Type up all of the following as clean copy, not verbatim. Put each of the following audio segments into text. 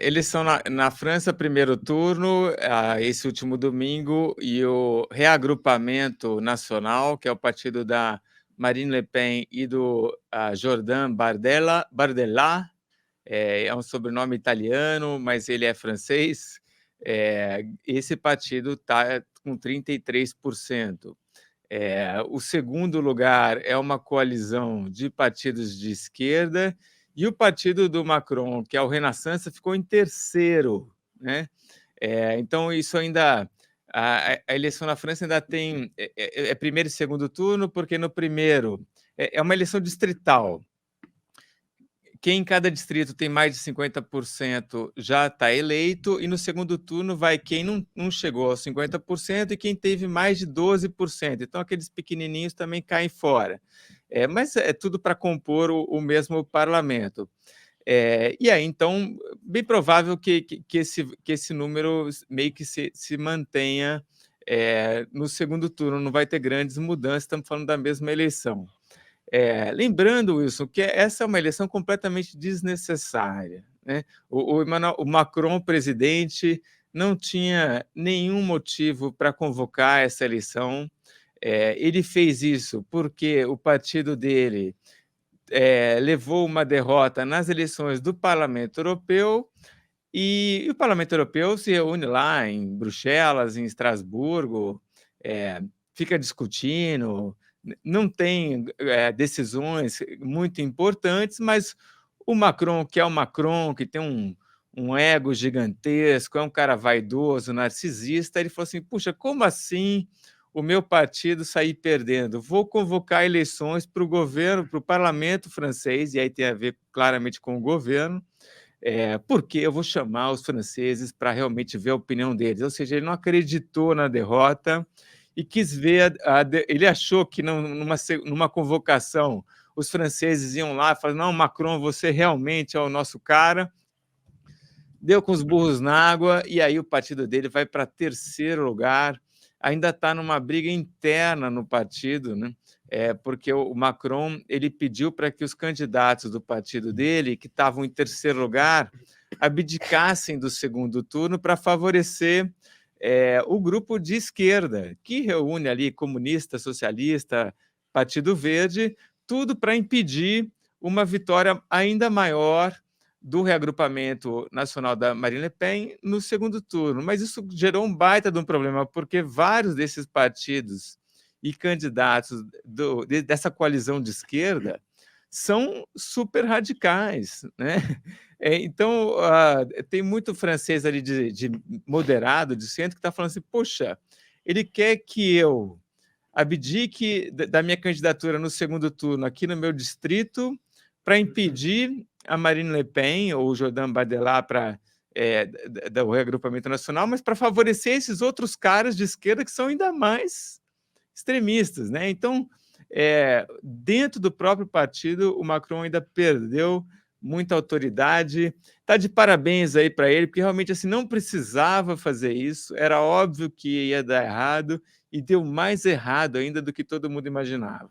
Eles são na França, primeiro turno, esse último domingo, e o Reagrupamento Nacional, que é o partido da Marine Le Pen e do Jordan Bardella, é um sobrenome italiano, mas ele é francês. Esse partido está com 33%. O segundo lugar é uma coalizão de partidos de esquerda, e o partido do Macron, que é o Renaissance, ficou em terceiro, né? Então, isso ainda. A eleição na França ainda tem. Primeiro e segundo turno, porque no primeiro é uma eleição distrital. Quem em cada distrito tem mais de 50% já está eleito, e no segundo turno vai quem não chegou aos 50% e quem teve mais de 12%. Então, aqueles pequenininhos também caem fora. Mas é tudo para compor o mesmo parlamento. E aí, então, bem provável que esse número meio que se mantenha no segundo turno, não vai ter grandes mudanças, estamos falando da mesma eleição. Lembrando, Wilson, que essa é uma eleição completamente desnecessária, né? O Macron, presidente, não tinha nenhum motivo para convocar essa eleição. Ele fez isso porque o partido dele levou uma derrota nas eleições do Parlamento Europeu, e o Parlamento Europeu se reúne lá em Bruxelas, em Estrasburgo, fica discutindo, não tem decisões muito importantes, mas o Macron, que é o Macron, que tem um ego gigantesco, é um cara vaidoso, narcisista, ele falou assim: puxa, como assim o meu partido sair perdendo? Vou convocar eleições para o governo, para o parlamento francês, e aí tem a ver claramente com o governo, porque eu vou chamar os franceses para realmente ver a opinião deles. Ou seja, ele não acreditou na derrota e quis ver. Ele achou que numa convocação os franceses iam lá e falaram: não, Macron, você realmente é o nosso cara. Deu com os burros na água, e aí o partido dele vai para terceiro lugar. Ainda está numa briga interna no partido, né? Porque o Macron ele pediu para que os candidatos do partido dele, que estavam em terceiro lugar, abdicassem do segundo turno para favorecer o grupo de esquerda, que reúne ali comunista, socialista, Partido Verde, tudo para impedir uma vitória ainda maior do Reagrupamento Nacional da Marine Le Pen no segundo turno. Mas isso gerou um baita de um problema, porque vários desses partidos e candidatos dessa coalizão de esquerda são super radicais, né? Então, tem muito francês ali de moderado, de centro, que está falando assim: poxa, ele quer que eu abdique da minha candidatura no segundo turno aqui no meu distrito para impedir a Marine Le Pen ou o Jordan Bardella do Reagrupamento Nacional, mas para favorecer esses outros caras de esquerda que são ainda mais extremistas, né? Então, dentro do próprio partido, o Macron ainda perdeu muita autoridade. Está de parabéns aí para ele, porque realmente assim não precisava fazer isso, era óbvio que ia dar errado, e deu mais errado ainda do que todo mundo imaginava.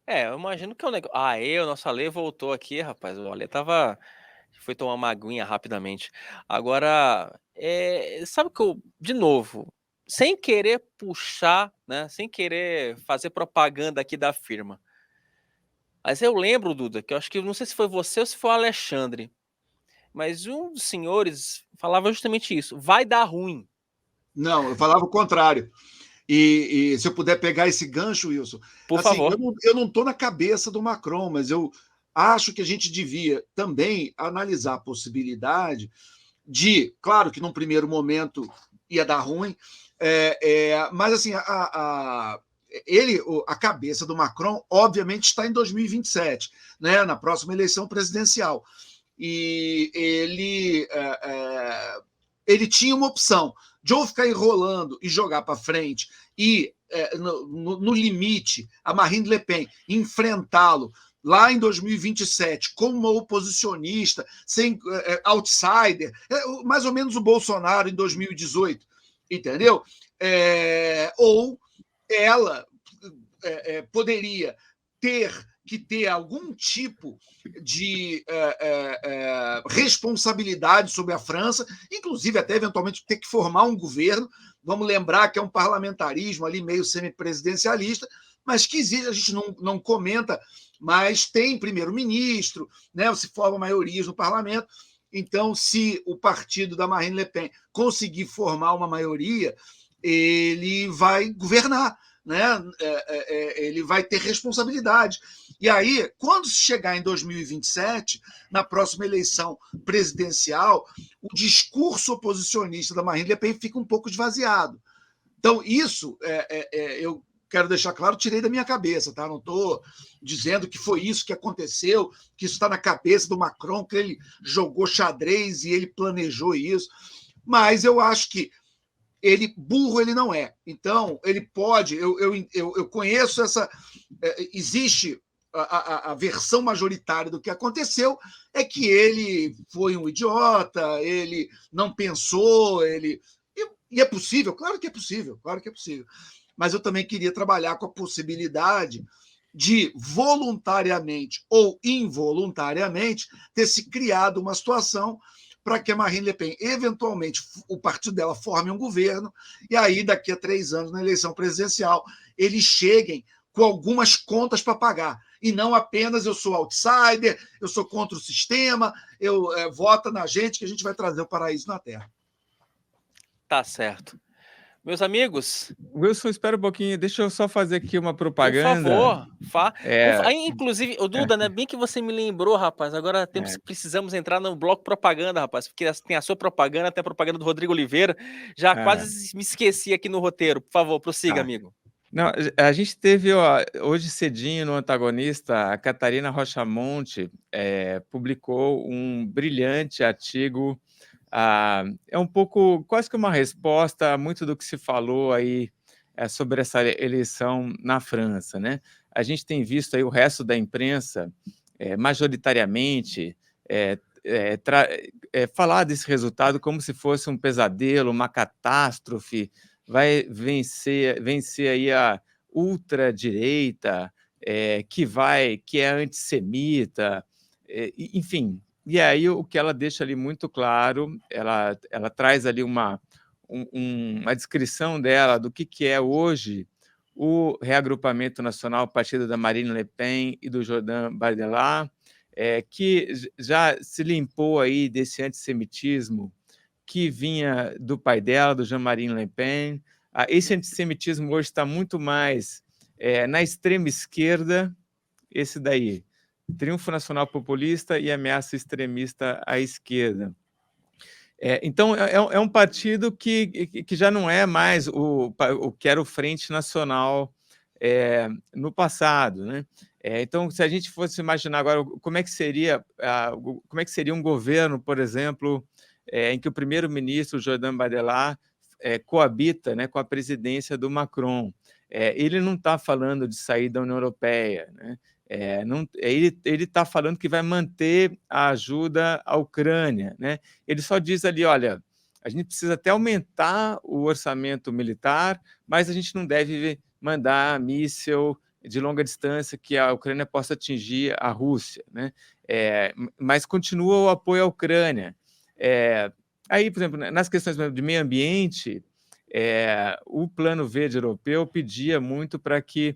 Eu imagino que é um negócio. O nosso Ale voltou aqui, rapaz. O Ale foi tomar uma aguinha rapidamente. Agora, sabe que eu, de novo, sem querer puxar, né? Sem querer fazer propaganda aqui da firma. Mas eu lembro, Duda, que eu acho que não sei se foi você ou se foi o Alexandre, mas um dos senhores falava justamente isso: vai dar ruim. Não, eu falava o contrário. E se eu puder pegar esse gancho, Wilson, Por assim, favor. eu não estou na cabeça do Macron, mas eu acho que a gente devia também analisar a possibilidade de, claro que num primeiro momento ia dar ruim, mas assim, a cabeça do Macron, obviamente, está em 2027, né, na próxima eleição presidencial. E ele tinha uma opção de ou ficar enrolando e jogar para frente e, no limite, a Marine Le Pen enfrentá-lo lá em 2027 como uma oposicionista, sem outsider, mais ou menos o Bolsonaro em 2018, entendeu? Ou ela poderia ter que ter algum tipo de responsabilidade sobre a França, inclusive até eventualmente ter que formar um governo. Vamos lembrar que é um parlamentarismo ali meio semipresidencialista, mas que existe, a gente não comenta, mas tem primeiro-ministro, né? Se forma maiorias no parlamento. Então, se o partido da Marine Le Pen conseguir formar uma maioria, ele vai governar, né? Ele vai ter responsabilidade. E aí, quando chegar em 2027, na próxima eleição presidencial, o discurso oposicionista da Marine Le Pen fica um pouco esvaziado. Então, isso eu quero deixar claro, tirei da minha cabeça, tá? Não estou dizendo que foi isso que aconteceu, que isso está na cabeça do Macron, que ele jogou xadrez e ele planejou isso. Mas eu acho que burro ele não é. Então, ele pode. Eu conheço essa. Existe a versão majoritária do que aconteceu, é que ele foi um idiota, ele não pensou, e é possível, claro que é possível, claro que é possível. Mas eu também queria trabalhar com a possibilidade de, voluntariamente ou involuntariamente, ter se criado uma situação para que a Marine Le Pen, eventualmente, o partido dela forme um governo, e aí, daqui a 3 anos, na eleição presidencial, eles cheguem com algumas contas para pagar. E não apenas eu sou outsider, eu sou contra o sistema, vota na gente que a gente vai trazer o paraíso na Terra. Tá certo. Meus amigos... Wilson, espera um pouquinho, deixa eu só fazer aqui uma Por propaganda. favor, inclusive, o Duda, né? Bem que você me lembrou, rapaz. Agora precisamos entrar no bloco propaganda, rapaz, porque tem a sua propaganda, tem a propaganda do Rodrigo Oliveira. Já quase me esqueci aqui no roteiro. Por favor, prossiga, amigo. Não, a gente teve hoje cedinho no Antagonista, a Catarina Rochamonte publicou um brilhante artigo. É um pouco, quase que uma resposta a muito do que se falou aí sobre essa eleição na França, né? A gente tem visto aí o resto da imprensa majoritariamente falar desse resultado como se fosse um pesadelo, uma catástrofe, vai vencer aí a ultradireita, que é antissemita, enfim. E aí o que ela deixa ali muito claro, ela traz ali uma descrição dela do que é hoje o reagrupamento nacional, o partido da Marine Le Pen e do Jordan Bardella, que já se limpou aí desse antissemitismo que vinha do pai dela, do Jean-Marie Le Pen. Esse antissemitismo hoje está muito mais na extrema esquerda, esse daí, triunfo nacional populista e ameaça extremista à esquerda. Então, é um partido que já não é mais o que era o Frente Nacional no passado, né? Então, se a gente fosse imaginar agora como é que seria um governo, por exemplo, em que o primeiro-ministro, Jordan Bardella, coabita, né, com a presidência do Macron. Ele não está falando de sair da União Europeia, né? Ele está falando que vai manter a ajuda à Ucrânia, né? Ele só diz ali, olha, a gente precisa até aumentar o orçamento militar, mas a gente não deve mandar míssil de longa distância que a Ucrânia possa atingir a Rússia, né? Mas continua o apoio à Ucrânia. Aí, por exemplo, nas questões de meio ambiente, o Plano Verde Europeu pedia muito para que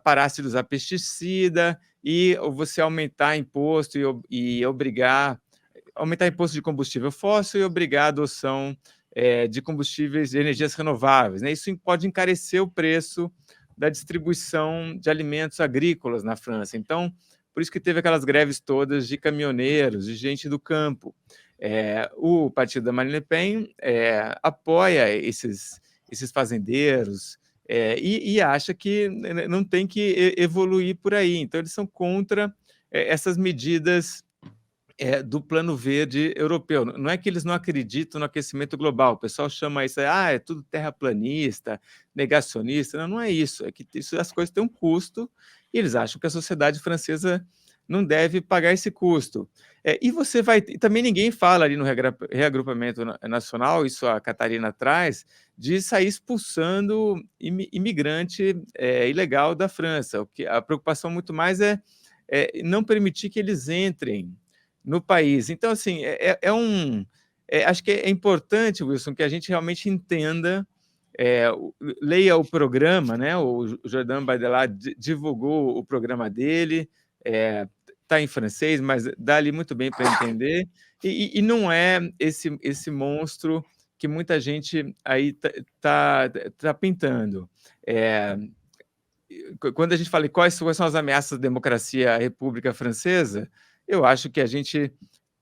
parasse de usar pesticida e você aumentar imposto e obrigar, aumentar imposto de combustível fóssil e obrigar a adoção de combustíveis de energias renováveis, né? Isso pode encarecer o preço da distribuição de alimentos agrícolas na França. Então, por isso que teve aquelas greves todas de caminhoneiros, de gente do campo. O partido da Marine Le Pen apoia esses fazendeiros e acha que não tem que evoluir por aí. Então, eles são contra essas medidas do Plano Verde Europeu. Não é que eles não acreditam no aquecimento global. O pessoal chama isso, é tudo terraplanista, negacionista. Não é isso. É que as coisas têm um custo e eles acham que a sociedade francesa não deve pagar esse custo. E você vai... Também ninguém fala ali no reagrupamento nacional, isso a Catarina traz, de sair expulsando imigrante ilegal da França. A preocupação muito mais é não permitir que eles entrem no país. Então, assim, acho que é importante, Wilson, que a gente realmente entenda, leia o programa, né? O Jordan Bardella divulgou o programa dele, está em francês, mas dá ali muito bem para entender, e não é esse monstro que muita gente aí tá pintando. Quando a gente fala quais são as ameaças à democracia, à República Francesa, eu acho que a gente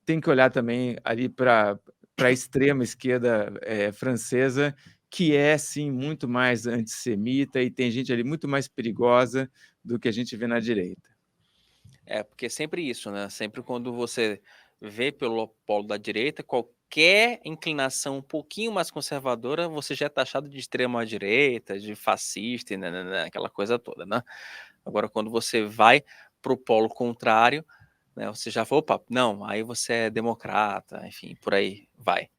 tem que olhar também ali para a extrema esquerda francesa, que é, sim, muito mais antissemita e tem gente ali muito mais perigosa do que a gente vê na direita. Porque é sempre isso, né? Sempre quando você vê pelo polo da direita, qualquer inclinação um pouquinho mais conservadora, você já é taxado de extrema direita, de fascista, né, aquela coisa toda, né? Agora, quando você vai para o polo contrário, né, você já fala, opa, não, aí você é democrata, enfim, por aí vai.